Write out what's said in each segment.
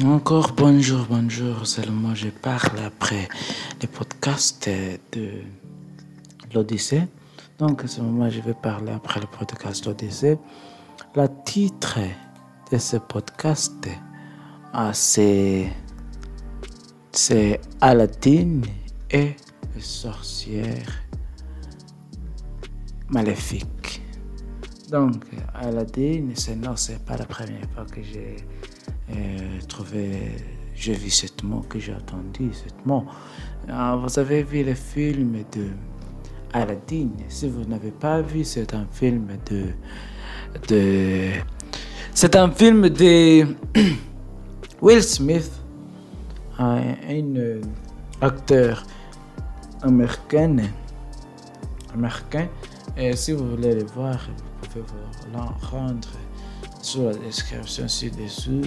Encore bonjour, bonjour. Seulement, je parle après les podcasts de l'Odyssée. Donc, à ce moment, je vais parler après le podcast d'Odyssée. Le titre de ce podcast, c'est Aladdin et les sorcières maléfiques. Donc, Aladdin, c'est pas la première fois que j'ai j'ai vu ce mot, que j'ai entendu ce mot. Vous avez vu le film de Aladdin. Si vous n'avez pas vu, c'est un film c'est un film de Will Smith, un acteur américain. Et si vous voulez le voir, vous pouvez vous rendre sur la description ci-dessous,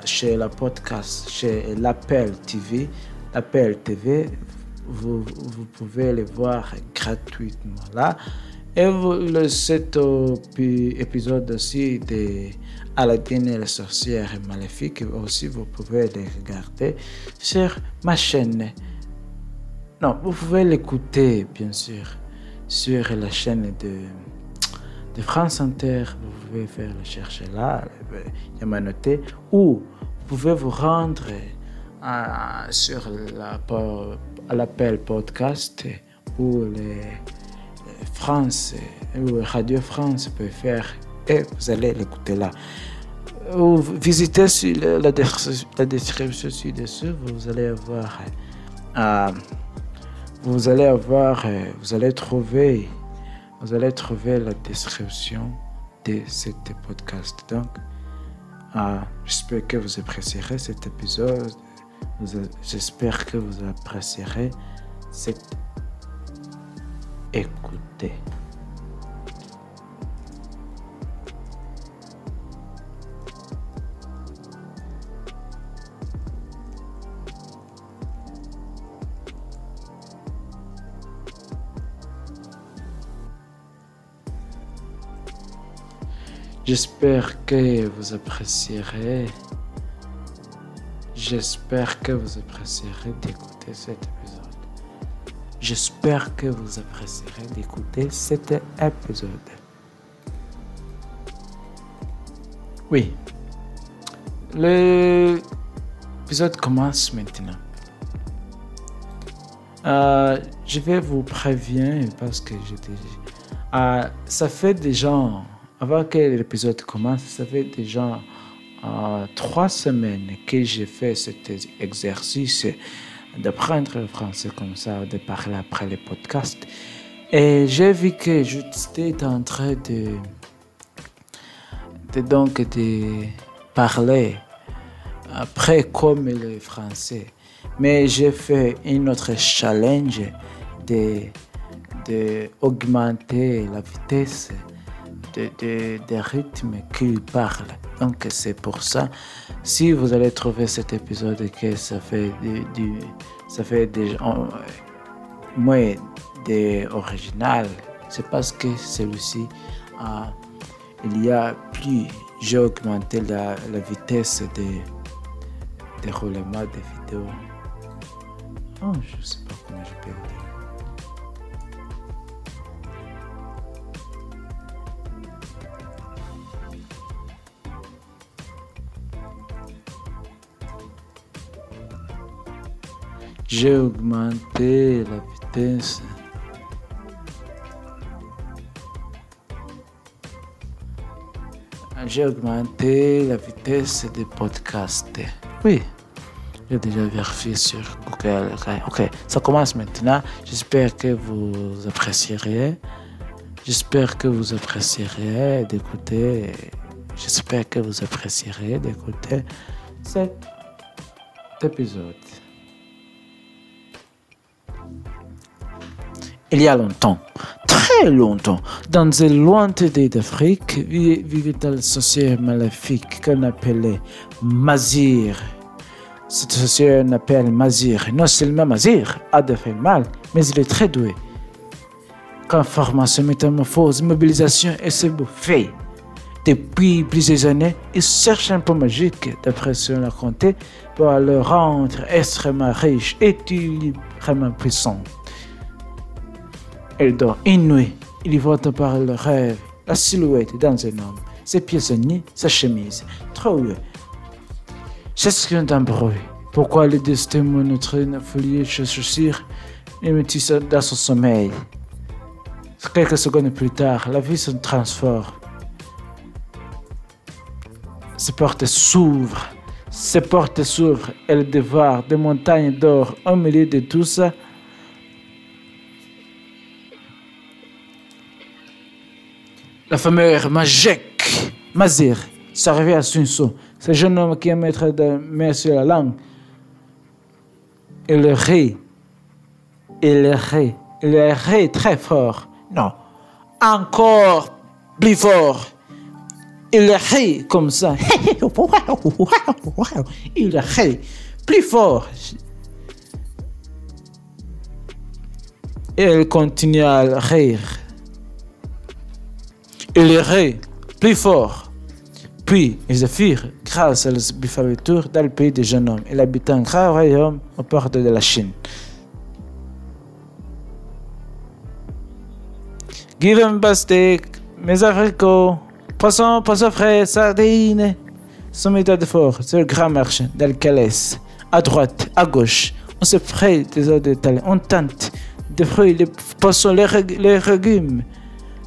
chez la podcast, chez l'Appel TV. L'Appel TV, vous pouvez le voir gratuitement là. Et cet épisode aussi de Aladdin et les sorcières maléfiques, aussi vous pouvez le regarder sur ma chaîne. Non, vous pouvez l'écouter bien sûr sur la chaîne de France Inter. Vous pouvez faire le chercher là, il y a ma noté, ou vous pouvez vous rendre sur l'Appel podcast ou France ou Radio France peut faire et vous allez l'écouter là. Ou visitez sur la description ci-dessous, vous allez trouver la description de cet podcast. Donc, j'espère que vous apprécierez cet épisode. J'espère que vous apprécierez cette écoute. J'espère que vous apprécierez. J'espère que vous apprécierez d'écouter cet épisode. J'espère que vous apprécierez d'écouter cet épisode. Oui. L'épisode commence maintenant. Je vais vous prévenir parce que ça fait déjà, avant que l'épisode commence, ça fait déjà 3 semaines que j'ai fait cet exercice d'apprendre le français comme ça, de parler après les podcasts. Et j'ai vu que j'étais en train de parler après comme le français. Mais j'ai fait une autre challenge de augmenter la vitesse de rythme qu'il parle. Donc c'est pour ça, si vous allez trouver cet épisode que ça fait déjà moins d'original, c'est parce que celui-ci il y a plus, j'ai augmenté la vitesse de déroulement des vidéos. Je ne sais pas comment je peux le dire. J'ai augmenté la vitesse. J'ai augmenté la vitesse des podcasts. Oui, j'ai déjà vérifié sur Google. Ok, ça commence maintenant. J'espère que vous apprécierez. J'espère que vous apprécierez d'écouter. J'espère que vous apprécierez d'écouter cet épisode. Il y a longtemps, très longtemps, dans une lointaine d'Afrique, vivait une sorcière maléfique qu'on appelait Mazir. Cette sorcière s'appelle Mazir. Non seulement Mazir a de fait mal, mais il est très doué. Transformation, métamorphose, mobilisation et se bouffer. Depuis plusieurs années, il cherche un pot magique, d'après ce qu'on a raconté, pour le rendre extrêmement riche et vraiment puissant. Elle dort une nuit. Il y voit par le rêve la silhouette d'un homme, ses pieds nus, sa chemise, trop haut. C'est ce qu'il y a d'un bruit. Pourquoi le destin montre une folie chaussure et me tisse dans son sommeil? Quelques secondes plus tard, la vie se transforme. Ses portes s'ouvrent. Elle dévore des montagnes d'or au milieu de tout ça. La famille magique, Mazir, s'arrivait à Sunso. Ce jeune homme qui est maître de main sur la langue. Il rit très fort. Non, encore plus fort. Il rit comme ça. Il rit plus fort. Et il continue à rire. Il rit plus fort. Puis, ils firent, grâce à la bifaviture, dans le pays des jeunes hommes. Il habitait un grand royaume aux portes de la Chine. Give him bastic, mes africains, poisson frais, sardines. Son méthode de fort, c'est le grand marché d'Alcalès. À droite, à gauche, on se prête des eaux de talent. On tente des fruits, les poissons, les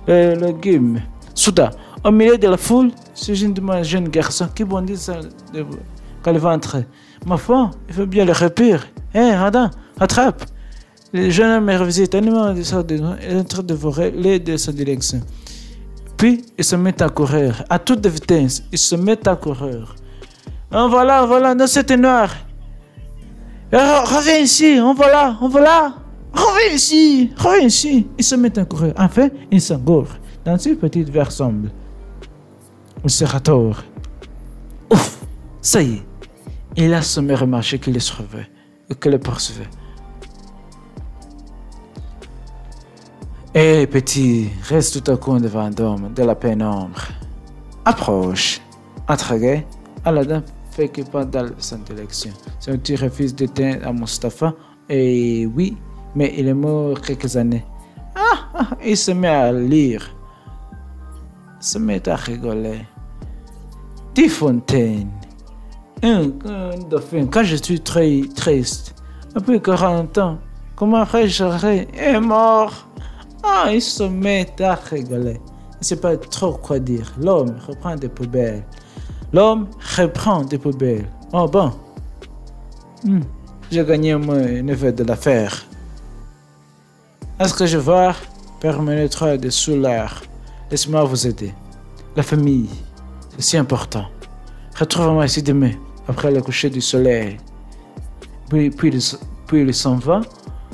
légumes. Soudain, au milieu de la foule, ce jeune garçon qui bondit quand il va entrer. Ma foi, il faut bien le repérer. Adam, attrape. Le jeune homme est revisite, animal de sa il est en train de dévorer les de sa direction. Puis, il se met à courir. À toute vitesse, il se met à courir. Oh, voilà, non, c'était noir. Reviens ici, on va là. Reviens ici. Il se met à courir. Enfin, il s'engouffre dans une petite verre sombre. Il se ratourne. Ouf, ça y est. Il a ce meilleur marché qui le suivait et qui le poursuivait. Hé, petit, reste tout à coup devant l'homme de la pénombre. Approche. Intrigué, Aladdin fait que pendant son élection, son petit refuse d'éteindre à Mustapha. Et oui, mais il est mort quelques années. Il se met à lire. Se met à rigoler. Des fontaines. Un dauphin. Quand je suis très triste, après 40 ans, comment ferais-je est mort? Il se met à rigoler. Il ne sait pas trop quoi dire. L'homme reprend des poubelles. Oh bon. J'ai gagné mon neveu de l'affaire. Est-ce que je vois permettra de soulager? Laisse-moi vous aider. La famille, c'est si important. Retrouve-moi ici demain, après le coucher du soleil. Puis il s'en va.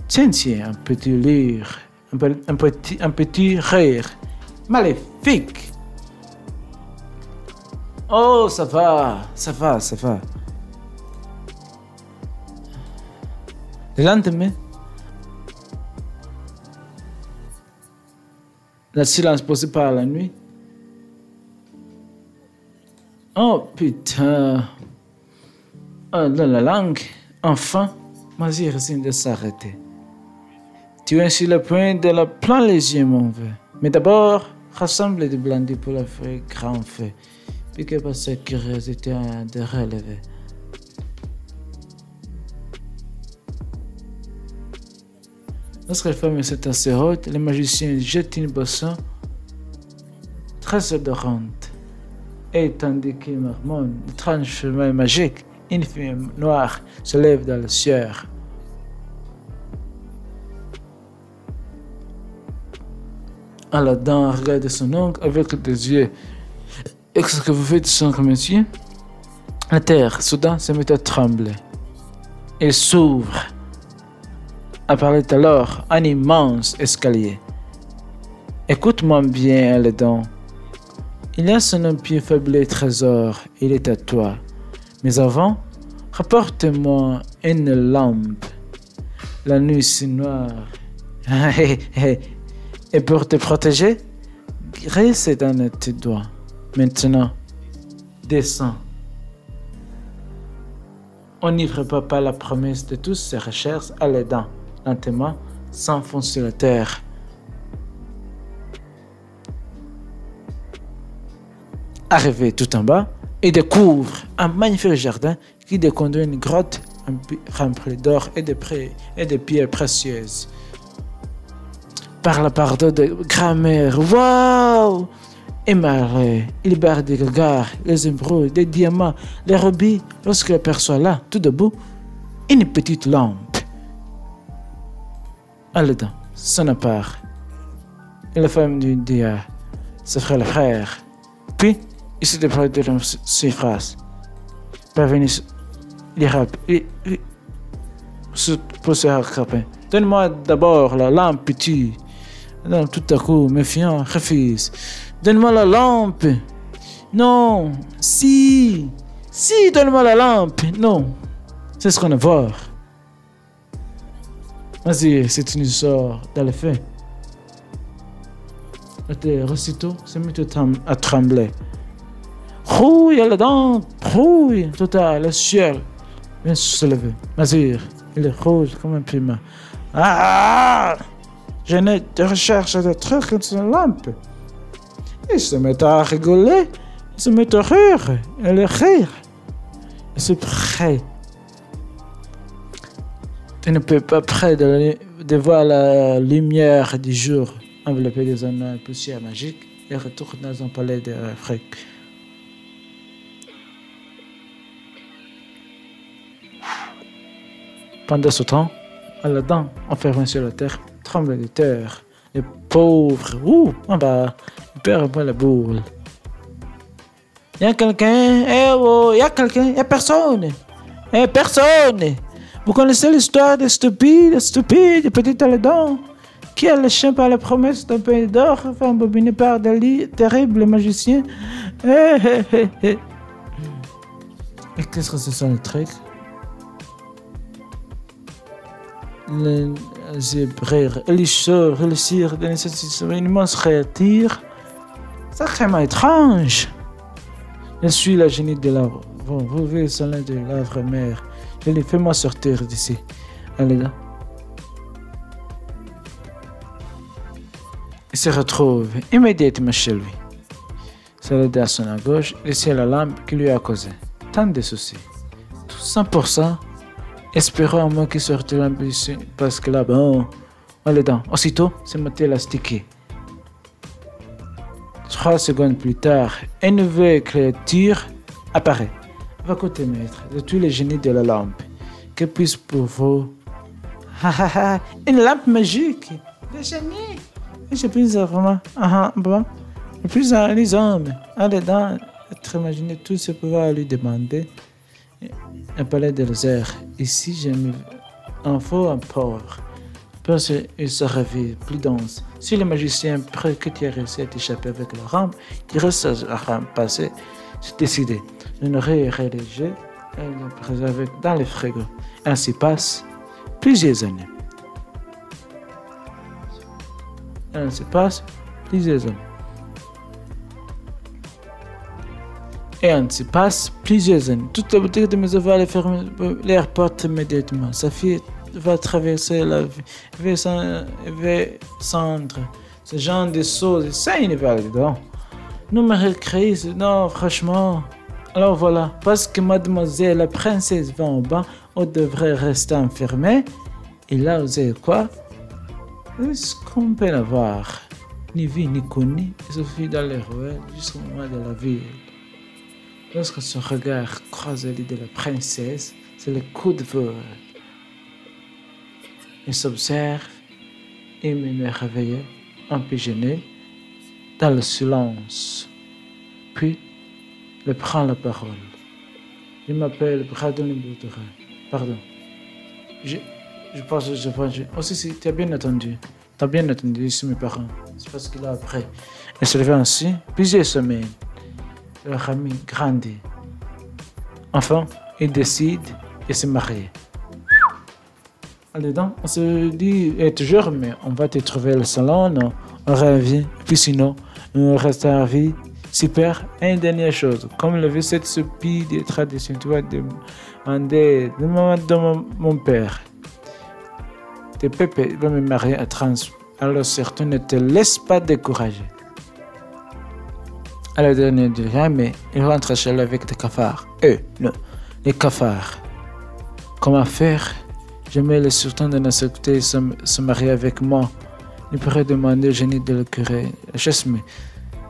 Tiens, un petit lire. Un petit rire. Maléfique. Oh, ça va. Le lendemain, le silence posé par la nuit. Oh putain. Dans la langue, enfin, Mazir essaie de s'arrêter. Tu es sur le point de la plein les yeux, mon vieux. Mais d'abord, rassemble des blandis pour la faire grand feu. Puis que par sa curiosité de relever. Lorsque la femme s'est assez haute, le magicien jette une boisson très odorante. Et tandis qu'il marmonne d'étranges chemins magiques, une fumée noire se lève dans le ciel. Aladdin regarde son oncle avec des yeux. Est-ce que vous faites, son monsieur? La terre, soudain, se met à trembler. Elle s'ouvre. Apparaît alors un immense escalier. Écoute-moi bien, Aladdin. Il y a sur un pied faible trésor, il est à toi. Mais avant, rapporte-moi une lampe. La nuit si noire. Et pour te protéger, reste dans tes doigts. Maintenant, descends. On n'ivre pas la promesse de toutes ces recherches à l'aidant, lentement, s'enfonce sur la terre. Arrivé tout en bas, il découvre un magnifique jardin qui déconduit une grotte remplie d'or et de pierres précieuses. Par la pardon de grand-mère, waouh! Émerveillé, il barre des regards, les émeraudes, des diamants, les rubis, lorsqu'il aperçoit là, tout debout, une petite lampe. Là-dedans, son appart. Et la femme lui dit à ce frère le frère. Puis, il se déploie de ses phrases. Parvenu, il se pose à rattraper. Donne-moi d'abord la lampe, petit. Non, tout à coup, méfiant, refuse. Donne-moi la lampe. Non. Si, donne-moi la lampe. Non. C'est ce qu'on a à voir. Vas-y, c'est une histoire dans les faits. La terre, aussitôt, se mit à trembler. Rouille à la dent, rouille. Total, le ciel vient se lever. Vas-y, il est rouge comme un piment. Ah! Je n'ai de recherche de trucs sur la lampe. Il se met à rigoler, il se met à rire, et le rire. Il se prêt. Tu ne peux pas près de voir la lumière du jour enveloppée dans une poussière magique et retourne dans un palais d'Afrique. Pendant ce temps, Aladdin, enfermé sur la terre, tremble de terre. Les pauvres, en bas, il perd la boule. Y a quelqu'un? Y a quelqu'un? Y a personne. Personne. Vous connaissez l'histoire de stupide petit Aladdin qui a le chien par la promesse d'un pays d'or, enfin embobiné par des terribles magiciens. Et qu'est-ce que c'est ça le truc? Les zèbres, les chèvres, les cires, les nécessités, une immense créature. Sacrément étrange. Je suis la génie de l'arbre. Vous voyez son lin de l'arbre mère. Je les fais-moi sortir d'ici. Allez là. Il se retrouve immédiatement chez lui. Saladin à son à gauche, et c'est la lampe qui lui a causé tant de soucis. Tout 100%. Espérons un mot qui sorte de l'ambition, parce que là, bon, allez dedans. Aussitôt, c'est monté élastiqué. 3 secondes plus tard, une nouvelle créature apparaît. Va côté maître de tous les génies de la lampe. Que puisse pour vous? Une lampe magique. Des génies. Et je puis vraiment. Bon. Et puis les hommes. Allez dedans. Être imaginé tout ce pouvoir lui demander. Un palais de désert. Ici, j'aime un faux, un pauvre. Parce qu'il se réveille plus dense. Si le magicien près que tu as réussi à t'échapper avec la rampe, il reste à la rampe passée. C'est décidé. Je n'aurai rédigé et le préserver dans les frigos. Ainsi passe plusieurs années. Toute la boutique de mes va fermer les portes immédiatement. Sa fille va traverser la vie cendre. Ce genre de choses, ça il va dedans. Nous me recréer, non, franchement. Alors voilà, parce que mademoiselle la princesse va en bas, on devrait rester enfermé. Et là, vous savez quoi? Est-ce qu'on peut l'avoir? Ni vu ni connu, il suffit d'aller ruelles jusqu'au moment de la ville. Lorsque son regard croise celui de la princesse, c'est le coup de vol. Il s'observe et me réveille, un peu gêné, dans le silence. Puis, il prend la parole. Je m'appelle Bradon Boutera. Pardon. Je pense que je pense. Oh, si, tu as bien entendu. Tu as bien entendu, c'est mes parents. C'est parce que là, après, il se levait ainsi, plusieurs semaines. Leur famille grandit. Enfin, il décide de se marier. Là-dedans, on se dit toujours, mais on va te trouver le salon, non? On revient, puis sinon, on reste à la vie Super. Et une dernière chose, comme le veut cette soupie des traditions, tu vas demander de mon père. Tes pépés vont me marier à trans. Alors surtout ne te laisse pas décourager. À la dernière du mais il rentre chez lui avec des cafards. Non, les cafards. Comment faire? J'aimerais le sultan de l'accepter se marier avec moi. Il pourrait demander au génie de le curer. Juste me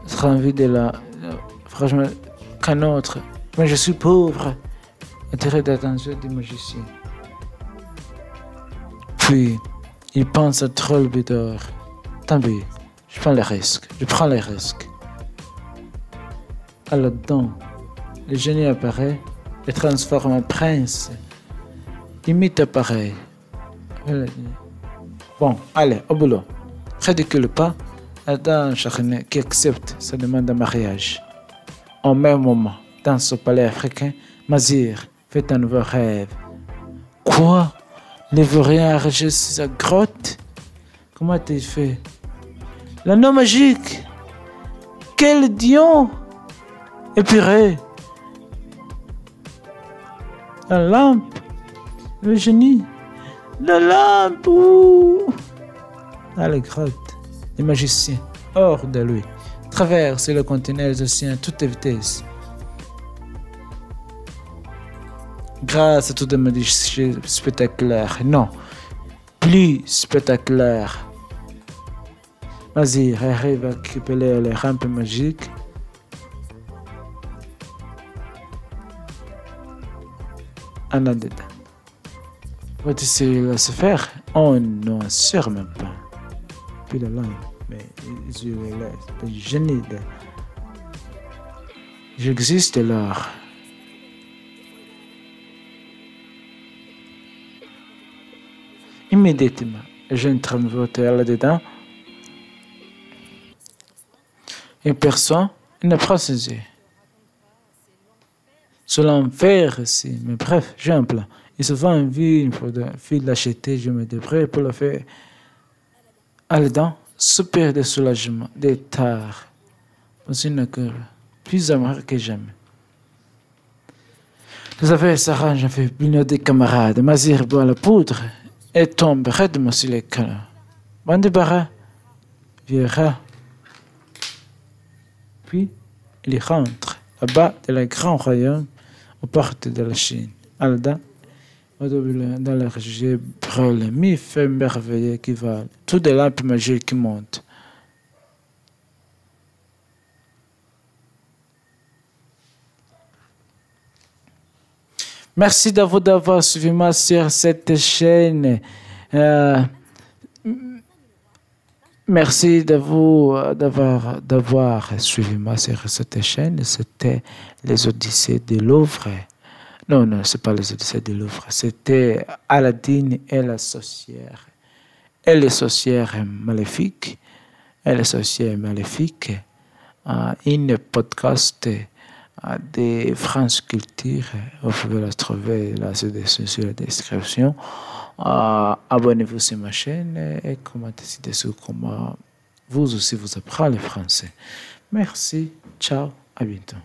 sera envie de la. Franchement, qu'un autre. Mais je suis pauvre. Attiré d'attention du magicien. Puis, il pense à Troll Bidor. Tant pis, je prends les risques. Alors donc, le génie apparaît et transforme en prince. Imite appareil. Bon, allez, au boulot. Ridicule pas Adam Chakne qui accepte sa demande de mariage. Au même moment, dans ce palais africain, Mazir fait un nouveau rêve. Quoi? Les vauriens enregistrent sa grotte? Comment t'es fait? L'anneau magique? Quel dion? Épuré. La lampe. Le génie. La lampe. Dans les grottes, les magiciens, hors de lui, traversent le continent des océans à toute vitesse. Grâce à tout de magiciens spectaculaires. Non, plus spectaculaire. Mazir arrive à récupérer les rampes magiques. En dedans. Va-t-il laisser faire? Oh non, sûrement pas. Puis la langue, mais je le génie de. J'existe alors. Immédiatement, je tremble là-dedans. Et personne ne prend ses yeux. Sur l'enfer aussi, mais bref, j'ai un plan. Il se vend une vie, il faut l'acheter, je me débrouille pour le faire. Là-dedans, super de soulagement, des tares. Dans une cœur, plus amarré que jamais. Les affaires s'arrangent avec une des camarades. Mazir boit la poudre et tombe raidement sur les canons. Bon débarras, viendra. Puis, il rentre là-bas dans le grand royaume aux portes de la Chine. Alda, dans la région brûle, mi-feu merveilleux qui valent, tout de lampes magiques qui montent. Merci d'avoir suivi moi sur cette chaîne. Merci d'avoir suivi moi sur cette chaîne. C'était les Odyssées de Louvre. Non, c'est pas les Odyssées de Louvre. C'était Aladdin et la sorcière. Et les sorcières maléfiques. Et les sorcières maléfiques. Une podcast de France Culture. Vous pouvez la trouver là sur la description. Abonnez-vous sur ma chaîne et commentez ci-dessous comment vous aussi vous apprenez le français. Merci, ciao, à bientôt.